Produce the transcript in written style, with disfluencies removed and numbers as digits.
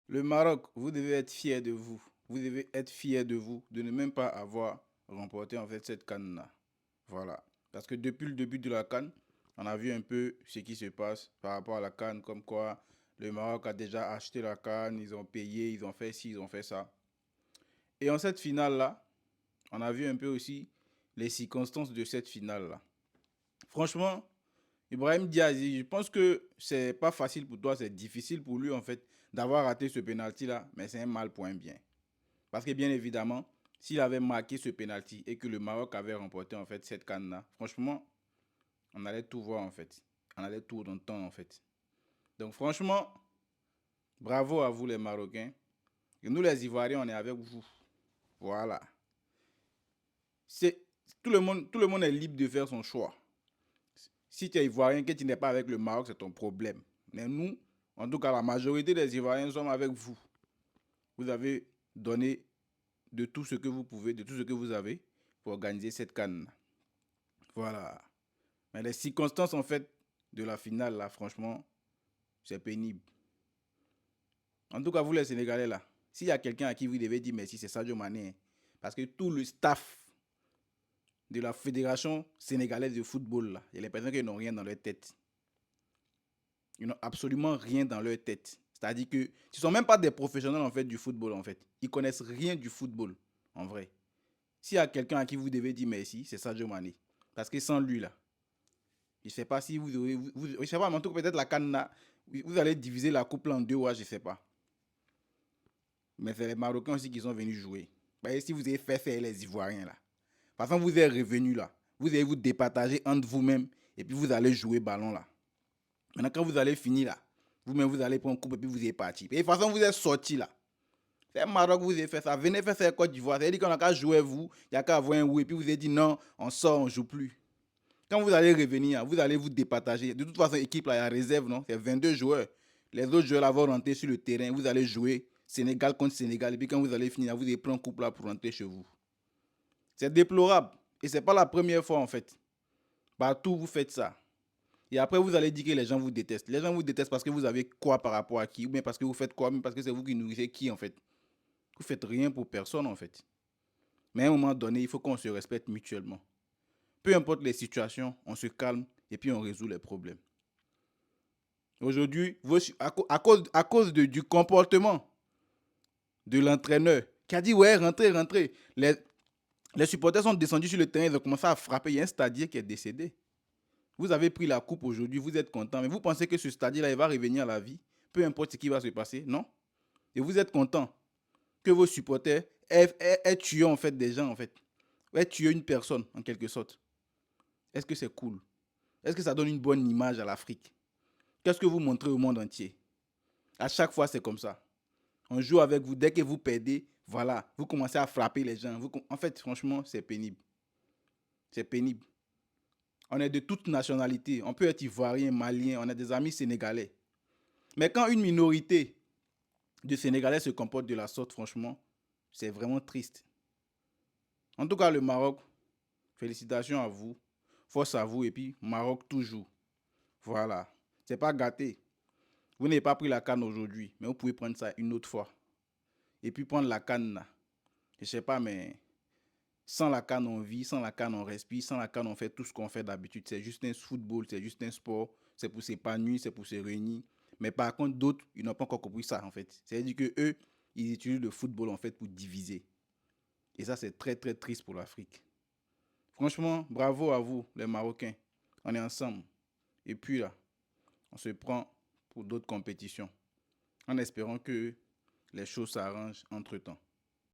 Le Maroc, vous devez être fier de vous. Vous devez être fier de vous de ne même pas avoir remporté en fait cette CAN-là. Voilà. Parce que depuis le début de la CAN, on a vu un peu ce qui se passe par rapport à la CAN, comme quoi le Maroc a déjà acheté la CAN, ils ont payé, ils ont fait ci, ils ont fait ça. Et en cette finale-là, on a vu un peu aussi les circonstances de cette finale-là. Franchement, Ibrahim Diaz, je pense que c'est pas facile pour toi, c'est difficile pour lui en fait d'avoir raté ce penalty-là, mais c'est un mal pour un bien. Parce que bien évidemment, s'il avait marqué ce penalty et que le Maroc avait remporté en fait cette canne-là, franchement, on allait tout voir en fait. On allait tout entendre en fait. Donc franchement, bravo à vous les Marocains. Et nous les Ivoiriens, on est avec vous. Voilà. C'est tout le monde est libre de faire son choix. Si tu es Ivoirien, que tu n'es pas avec le Maroc, c'est ton problème. Mais nous, en tout cas, la majorité des Ivoiriens sommes avec vous. Vous avez donné de tout ce que vous pouvez, de tout ce que vous avez pour organiser cette canne. Voilà. Mais les circonstances, en fait, de la finale, là, franchement, c'est pénible. En tout cas, vous les Sénégalais, là, s'il y a quelqu'un à qui vous devez dire merci, c'est Sadio Mané. Parce que tout le staff de la Fédération sénégalaise de football, là, il y a les personnes qui n'ont rien dans leur tête. Ils n'ont absolument rien dans leur tête. C'est-à-dire que ce ne sont même pas des professionnels, en fait, du football, en fait. Ils connaissent rien du football, en vrai. S'il y a quelqu'un à qui vous devez dire merci, c'est Sadio Mané. Parce que sans lui, là, je ne sais pas si je sais pas, mais en tout cas, peut-être la canne, vous allez diviser la coupe en deux, ouais, je ne sais pas. Mais c'est les Marocains aussi qui sont venus jouer. Bah, si vous avez fait faire les Ivoiriens, là. Par exemple, vous êtes revenus, là. Vous allez vous départager entre vous-même et puis vous allez jouer ballon, là. Maintenant, quand vous allez finir, là, vous-même, vous allez prendre coupe et puis vous êtes parti. Et de toute façon, vous êtes sorti, là. C'est Maroc, vous avez fait ça. Venez faire ça Côte d'Ivoire. C'est-à-dire qu'on a qu'à jouer vous, il n'y a qu'à avoir un oui. Et puis vous avez dit non, on sort, on ne joue plus. Quand vous allez revenir, vous allez vous départager. De toute façon, l'équipe, là, il y a réserve, non? C'est 22 joueurs. Les autres joueurs là vont rentrer sur le terrain. Vous allez jouer Sénégal contre Sénégal. Et puis quand vous allez finir, vous allez prendre un couple là pour rentrer chez vous. C'est déplorable. Et ce n'est pas la première fois, en fait. Partout, vous faites ça. Et après, vous allez dire que les gens vous détestent. Les gens vous détestent parce que vous avez quoi par rapport à qui? Ou bien parce que vous faites quoi? Ou bien parce que c'est vous qui nourrissez qui, en fait? Vous faites rien pour personne, en fait. Mais à un moment donné, il faut qu'on se respecte mutuellement. Peu importe les situations, on se calme et puis on résout les problèmes. Aujourd'hui, à cause du comportement de l'entraîneur qui a dit ouais, rentrez, rentrez. Les supporters sont descendus sur le terrain, ils ont commencé à frapper. Il y a un stadier qui est décédé. Vous avez pris la coupe aujourd'hui, vous êtes content, mais vous pensez que ce stadier-là, il va revenir à la vie, peu importe ce qui va se passer, non? Et vous êtes content que vos supporters aient tué en fait des gens, en fait, aient tué une personne en quelque sorte. Est-ce que c'est cool? Est-ce que ça donne une bonne image à l'Afrique? Qu'est-ce que vous montrez au monde entier? À chaque fois, c'est comme ça. On joue avec vous, dès que vous perdez, voilà, vous commencez à frapper les gens. En fait, franchement, c'est pénible. C'est pénible. On est de toutes nationalités. On peut être ivoirien, malien, on a des amis sénégalais. Mais quand une minorité de Sénégalais se comporte de la sorte, franchement, c'est vraiment triste. En tout cas, le Maroc, félicitations à vous. Force à vous et puis Maroc toujours. Voilà. C'est pas gâté. Vous n'avez pas pris la canne aujourd'hui, mais vous pouvez prendre ça une autre fois. Et puis prendre la canne là. Je sais pas, mais sans la canne on vit, sans la canne on respire, sans la canne on fait tout ce qu'on fait d'habitude. C'est juste un football, c'est juste un sport. C'est pour s'épanouir, c'est pour se réunir. Mais par contre, d'autres, ils n'ont pas encore compris ça en fait. C'est-à-dire que eux, ils utilisent le football en fait pour diviser. Et ça, c'est très très triste pour l'Afrique. Franchement, bravo à vous, les Marocains. On est ensemble. Et puis là, on se prend pour d'autres compétitions en espérant que les choses s'arrangent entre-temps.